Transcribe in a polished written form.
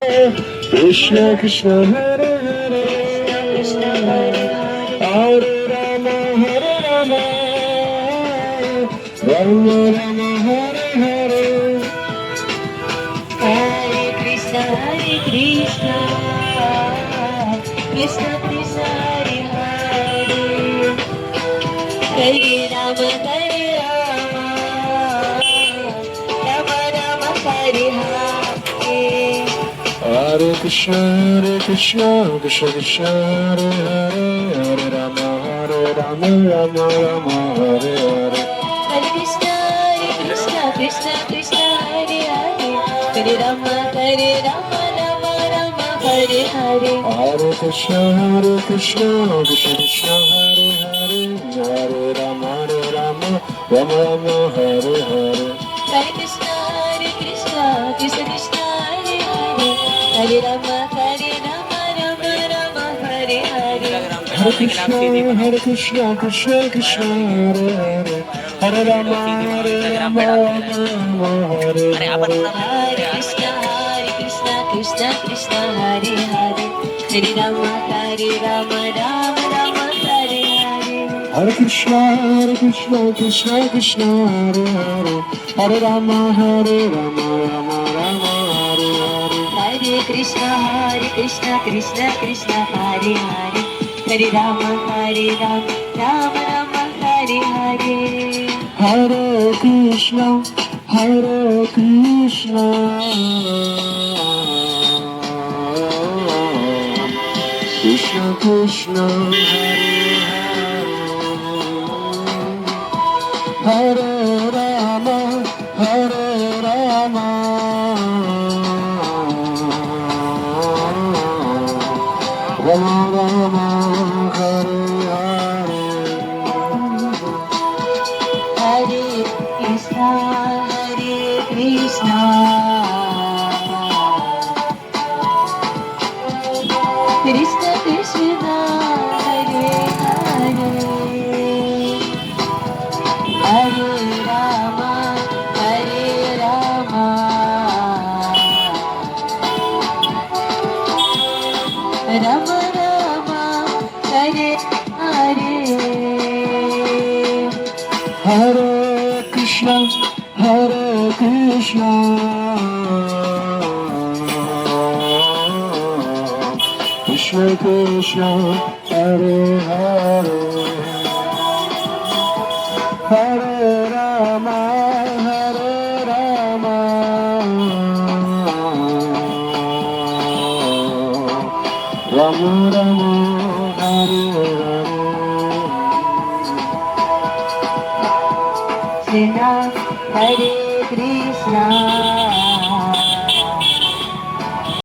Krishna Krishna Hare Hare Krishna Hare Hare Hare Rama Hare Rama Rama Rama Hare Hare Hare Krishna Krishna Krishna Hare Hare Hare Rama Rama Rama Hare Hare Hare Krishna Krishna Krishna Hare Hare Hare Rama Rama Rama Hare Hare Hare Krishna Krishna Krishna Hare Hare Hare Rama Rama Rama Hare Hare Hare Krishna Krishna Krishna Hare Hare Hare Rama Rama Rama Hare Hare Hare Krishna Krishna Krishna Hare Hare Hare Rama Rama Rama Hare Hare Hare Krishna Krishna Krishna Hare Hare Hare Rama Rama Hare Hare Hare Krishna Krishna Krishna Hare Hare Hare Rama Rama Rama Hare Hare Hare Krishna Krishna Krishna Hare Hare Hare Rama Rama Rama Hare Hare Hare Krishna Krishna Krishna Hare Hare Hare Rama Rama Rama Hare Hare Hare Krishna Krishna Krishna Hare Rama Rama Rama Hare Hare Hare Krishna Krishna Krishna Hare Hare Hare Rama Rama Rama Rama Hare Hare Hare Krishna Krishna Krishna Hare Hare Hare Rama Rama Rama Hare Krishna Hare Krishna